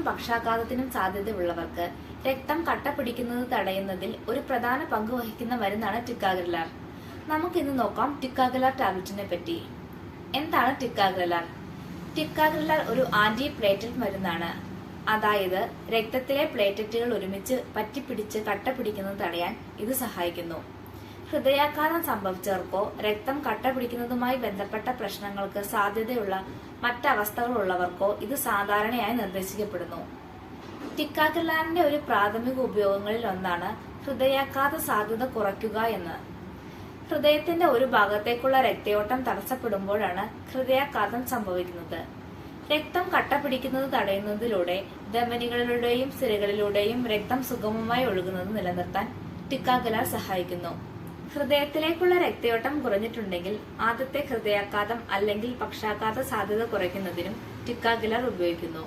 പക്ഷാഘാതത്തിനും സാധ്യതയുള്ളവർക്ക് രക്തം കട്ട പിടിക്കുന്നത് തടയുന്നതിൽ ഒരു പ്രധാന പങ്ക് വഹിക്കുന്ന മരുന്നാണ് ടിക്കാഗ്രെല്ലാർ. നമുക്കിന്ന് നോക്കാം ടിക്കാഗ്രെല്ലാർ ടാബ്ലറ്റിനെ പറ്റി. എന്താണ് ടിക്കാഗ്രെല്ലാർ? ടിക്കാഗ്രെല്ലാർ ഒരു ആന്റി പ്ലേറ്ററ്റ് മരുന്നാണ്. അതായത് രക്തത്തിലെ പ്ലേറ്ററ്റുകൾ ഒരുമിച്ച് പറ്റിപ്പിടിച്ച് കട്ട പിടിക്കുന്നത് തടയാൻ ഇത് സഹായിക്കുന്നു. ഹൃദയാഘാതം സംഭവിച്ചവർക്കോ രക്തം കട്ട പിടിക്കുന്നതുമായി ബന്ധപ്പെട്ട പ്രശ്നങ്ങൾക്ക് സാധ്യതയുള്ള മറ്റവസ്ഥകളുള്ളവർക്കോ ഇത് സാധാരണയായി നിർദ്ദേശിക്കപ്പെടുന്നു. ടിക്കാഗ്രെല്ലാറിന്റെ ഒരു പ്രാഥമിക ഉപയോഗങ്ങളിൽ ഒന്നാണ് ഹൃദയാഘാത സാധ്യത കുറയ്ക്കുക എന്ന്. ഹൃദയത്തിന്റെ ഒരു ഭാഗത്തേക്കുള്ള രക്തയോട്ടം തടസ്സപ്പെടുമ്പോഴാണ് ഹൃദയാഘാതം സംഭവിക്കുന്നത്. രക്തം കട്ട പിടിക്കുന്നത് തടയുന്നതിലൂടെ ധമനികളിലൂടെയും സിരകളിലൂടെയും രക്തം സുഗമമായി ഒഴുകുന്നത് നിലനിർത്താൻ ടിക്കാഗ്രെല്ലാർ സഹായിക്കുന്നു. ഹൃദയത്തിലേക്കുള്ള രക്തയോട്ടം കുറഞ്ഞിട്ടുണ്ടെങ്കിൽ ആദ്യത്തെ ഹൃദയാഘാതം അല്ലെങ്കിൽ പക്ഷാഘാത സാധ്യത കുറയ്ക്കുന്നതിനും ടിക്കാഗ്രെല്ലാർ ഉപയോഗിക്കുന്നു.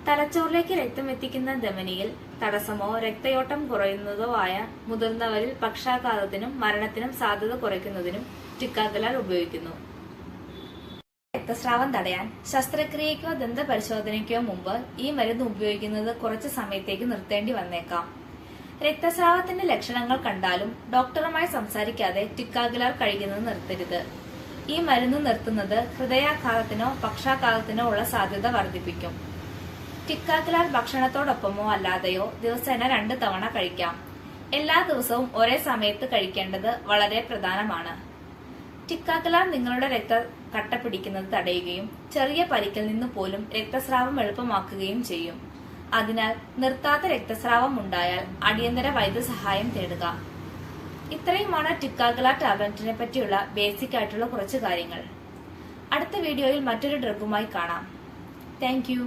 തലച്ചോറിലേക്ക് രക്തം എത്തിക്കുന്ന ധമനിയിൽ തടസ്സമോ രക്തയോട്ടം കുറയുന്നതോ ആയ മുതിർന്നവരിൽ പക്ഷാഘാതത്തിനും മരണത്തിനും സാധ്യത കുറയ്ക്കുന്നതിനും ടിക്കാഗ്രെല്ലാർ ഉപയോഗിക്കുന്നു. രക്തസ്രാവം തടയാൻ ശസ്ത്രക്രിയയ്ക്കോ ദന്തപരിശോധനയ്ക്കോ മുമ്പ് ഈ മരുന്ന് ഉപയോഗിക്കുന്നത് കുറച്ച് സമയത്തേക്ക് നിർത്തേണ്ടി വന്നേക്കാം. രക്തസ്രാവത്തിന്റെ ലക്ഷണങ്ങൾ കണ്ടാലും ഡോക്ടറുമായി സംസാരിക്കാതെ ടിക്കാഗ്രെല്ലാർ കഴിക്കുന്നത് നിർത്തരുത്. ഈ മരുന്ന് നിർത്തുന്നത് ഹൃദയാഘാതത്തിനോ പക്ഷാഘാതത്തിനോ ഉള്ള സാധ്യത വർദ്ധിപ്പിക്കും. ടിക്കാഗ്രെല്ലാർ ഭക്ഷണത്തോടൊപ്പമോ അല്ലാതെയോ ദിവസേന 2 തവണ കഴിക്കാം. എല്ലാ ദിവസവും ഒരേ സമയത്ത് കഴിക്കേണ്ടത് വളരെ പ്രധാനമാണ്. ടിക്കാഗ്രെല്ലാർ നിങ്ങളുടെ രക്തം കട്ട പിടിക്കുന്നത് തടയുകയും ചെറിയ പരിക്കിൽ നിന്ന് പോലും രക്തസ്രാവം എളുപ്പമാക്കുകയും ചെയ്യും. അതിനാൽ നിർത്താത്ത രക്തസ്രാവം ഉണ്ടായാൽ അടിയന്തര വൈദ്യസഹായം തേടുക. ഇത്രയുമാണ് ടിക്കാഗ്രെല്ലാർ ടാബ്ലറ്റിനെ പറ്റിയുള്ള ബേസിക് ആയിട്ടുള്ള കുറച്ച് കാര്യങ്ങൾ. അടുത്ത വീഡിയോയിൽ മറ്റൊരു ഡ്രഗുമായി കാണാം. Thank you.